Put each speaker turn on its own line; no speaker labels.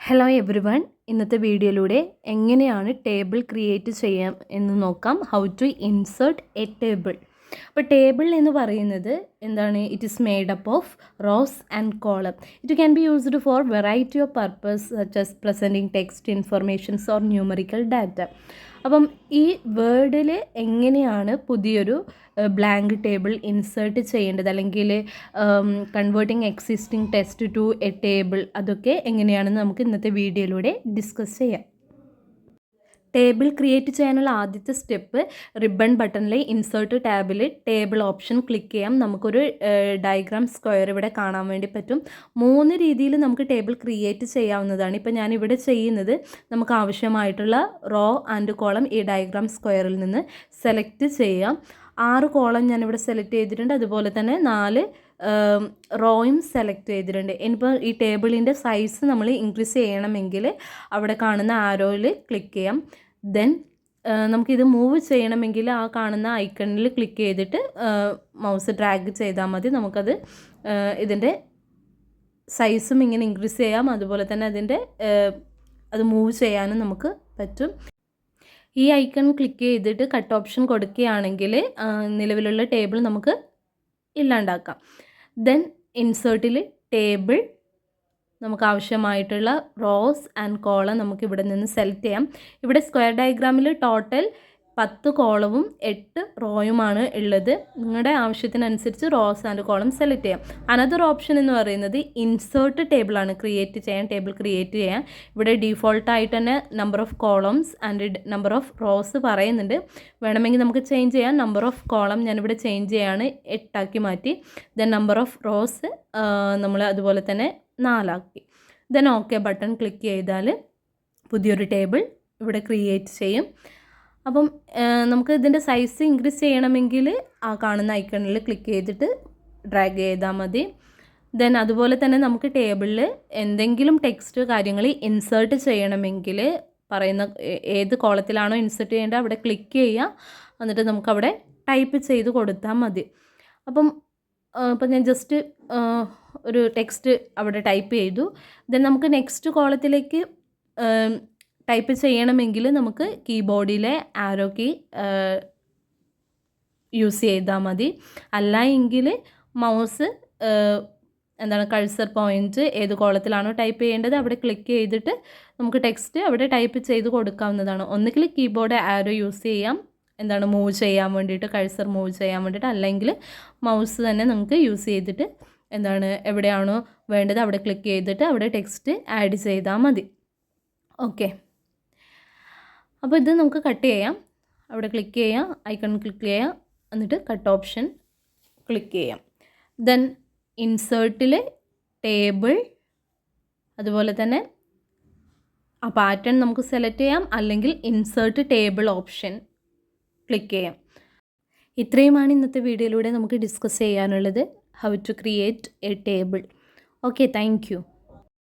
Hello every one, ഇന്നത്തെ വീഡിയോയിലൂടെ എങ്ങനെയാണ് ടേബിൾ ക്രിയേറ്റ് ചെയ്യാം എന്ന് നോക്കാം. How to insert a table. അപ്പോൾ ടേബിൾ എന്ന് പറയുന്നത് എന്താണ്? It is made up of rows and column. It can be used for variety of purpose such as presenting text, informations or numerical data. അപ്പം ഈ വേർഡിൽ എങ്ങനെയാണ് പുതിയൊരു ബ്ലാങ്ക് ടേബിൾ ഇൻസേർട്ട് ചെയ്യേണ്ടത്, അല്ലെങ്കിൽ converting existing text to a table, അതൊക്കെ എങ്ങനെയാണെന്ന് നമുക്ക് ഇന്നത്തെ വീഡിയോയിലൂടെ ഡിസ്കസ് ചെയ്യാം. ടേബിൾ ക്രിയേറ്റ് ചെയ്യാനുള്ള ആദ്യത്തെ സ്റ്റെപ്പ്, റിബൺ ബട്ടണിൽ ഇൻസേർട്ട് ടാബിൽ ടേബിൾ ഓപ്ഷൻ ക്ലിക്ക് ചെയ്യാം. നമുക്കൊരു ഡയഗ്രാം സ്ക്വയർ ഇവിടെ കാണാൻ വേണ്ടി പറ്റും. 3 രീതിയിൽ നമുക്ക് ടേബിൾ ക്രിയേറ്റ് ചെയ്യാവുന്നതാണ്. ഇപ്പോൾ ഞാനിവിടെ ചെയ്യുന്നത്, നമുക്ക് ആവശ്യമായിട്ടുള്ള റോ ആൻഡ് കോളം ഈ ഡയഗ്രാം സ്ക്വയറിൽ നിന്ന് സെലക്ട് ചെയ്യാം. 6 കോളം ഞാനിവിടെ സെലക്ട് ചെയ്തിട്ടുണ്ട്. അതുപോലെ തന്നെ 4 റോയും സെലക്ട് ചെയ്തിട്ടുണ്ട്. ഇനിയിപ്പോൾ ഈ ടേബിളിൻ്റെ സൈസ് നമ്മൾ ഇൻക്രീസ് ചെയ്യണമെങ്കിൽ അവിടെ കാണുന്ന ആരോയിൽ ക്ലിക്ക് ചെയ്യാം. ദെൻ നമുക്കിത് മൂവ് ചെയ്യണമെങ്കിൽ ആ കാണുന്ന ഐക്കണിൽ ക്ലിക്ക് ചെയ്തിട്ട് മൗസ് ഡ്രാഗ് ചെയ്താൽ മതി. നമുക്കത് ഇതിൻ്റെ സൈസും ഇങ്ങനെ ഇൻക്രീസ് ചെയ്യാം. അതുപോലെ തന്നെ അത് മൂവ് ചെയ്യാനും നമുക്ക് പറ്റും. ഈ ഐക്കൺ ക്ലിക്ക് ചെയ്തിട്ട് കട്ട് ഓപ്ഷൻ കൊടുക്കുകയാണെങ്കിൽ നിലവിലുള്ള ടേബിൾ നമുക്ക് ഇല്ലാണ്ടാക്കാം. ദെൻ ഇൻസേർട്ടിൽ ടേബിൾ, നമുക്ക് ആവശ്യമായിട്ടുള്ള റോസ് ആൻഡ് കോളം നമുക്ക് ഇവിടെ നിന്ന് സെലക്ട് ചെയ്യാം. ഇവിടെ സ്ക്വയർ ഡയഗ്രാമിൽ ടോട്ടൽ 10 കോളവും 8 റോയുമാണ് ഉള്ളത്. നിങ്ങളുടെ ആവശ്യത്തിനനുസരിച്ച് റോസ് ആൻഡ് കോളം സെലക്ട് ചെയ്യാം. അനദർ ഓപ്ഷൻ എന്ന് പറയുന്നത് ഇൻസേർട്ട് ടേബിളാണ്. ടേബിൾ ക്രിയേറ്റ് ചെയ്യാൻ ഇവിടെ ഡീഫോൾട്ടായിട്ട് തന്നെ number of columns and number of rows പറയുന്നുണ്ട്. വേണമെങ്കിൽ നമുക്ക് ചേഞ്ച് ചെയ്യാം. നമ്പർ ഓഫ് കോളം ഞാനിവിടെ ചേഞ്ച് ചെയ്യാണ്, 8 ആക്കി മാറ്റി. ദെൻ നമ്പർ ഓഫ് റോസ് നമ്മൾ അതുപോലെ തന്നെ 4 ആക്കി. ദെൻ ഓക്കെ ബട്ടൺ ക്ലിക്ക് ചെയ്താൽ പുതിയൊരു ടേബിൾ ഇവിടെ ക്രിയേറ്റ് ചെയ്യും. അപ്പം നമുക്ക് ഇതിൻ്റെ സൈസ് ഇൻക്രീസ് ചെയ്യണമെങ്കിൽ ആ കാണുന്ന ഐക്കണിൽ ക്ലിക്ക് ചെയ്തിട്ട് ഡ്രാഗ് ചെയ്താൽ മതി. ദെൻ അതുപോലെ തന്നെ നമുക്ക് ടേബിളിൽ എന്തെങ്കിലും ടെക്സ്റ്റ് കാര്യങ്ങൾ ഇൻസേർട്ട് ചെയ്യണമെങ്കിൽ പറയുന്ന ഏത് കോളത്തിലാണോ ഇൻസേർട്ട് ചെയ്യേണ്ടത് അവിടെ ക്ലിക്ക് ചെയ്യുക. എന്നിട്ട് നമുക്കവിടെ ടൈപ്പ് ചെയ്ത് കൊടുത്താൽ മതി. അപ്പം ഞാൻ ജസ്റ്റ് ഒരു ടെക്സ്റ്റ് അവിടെ ടൈപ്പ് ചെയ്തു. ദെൻ നമുക്ക് നെക്സ്റ്റ് കോളത്തിലേക്ക് ടൈപ്പ് ചെയ്യണമെങ്കിൽ നമുക്ക് കീബോർഡിലെ ആരോ കീ യൂസ് ചെയ്താൽ മതി. അല്ല എങ്കിൽ മൗസ് കഴ്സർ പോയിൻറ്റ് ഏത് കോളത്തിലാണോ ടൈപ്പ് ചെയ്യേണ്ടത് അവിടെ ക്ലിക്ക് ചെയ്തിട്ട് നമുക്ക് ടെക്സ്റ്റ് അവിടെ ടൈപ്പ് ചെയ്ത് കൊടുക്കാവുന്നതാണ്. ഒന്നുകിൽ കീബോർഡ് ആരോ യൂസ് ചെയ്യാം, മൂവ് ചെയ്യാൻ വേണ്ടിയിട്ട്, കഴ്സർ മൂവ് ചെയ്യാൻ വേണ്ടിയിട്ട്. അല്ലെങ്കിൽ മൗസ് തന്നെ നമുക്ക് യൂസ് ചെയ്തിട്ട് എവിടെയാണോ വേണ്ടത് അവിടെ ക്ലിക്ക് ചെയ്തിട്ട് അവിടെ ടെക്സ്റ്റ് ആഡ് ചെയ്താൽ മതി. ഓക്കെ, അപ്പോൾ ഇത് നമുക്ക് കട്ട് ചെയ്യാം. അവിടെ ക്ലിക്ക് ചെയ്യാം, ഐക്കൺ ക്ലിക്ക് ചെയ്യാം, എന്നിട്ട് കട്ട് ഓപ്ഷൻ ക്ലിക്ക് ചെയ്യാം. ദെൻ ഇൻസേർട്ടിൽ ടേബിൾ, അതുപോലെ തന്നെ ആ പാറ്റേൺ നമുക്ക് സെലക്ട് ചെയ്യാം, അല്ലെങ്കിൽ ഇൻസേർട്ട് ടേബിൾ ഓപ്ഷൻ ക്ലിക്ക് ചെയ്യാം. ഇത്രയുമാണ് ഇന്നത്തെ വീഡിയോയിലൂടെ നമുക്ക് ഡിസ്കസ് ചെയ്യാനുള്ളത്. How to create a table. Okay, thank U.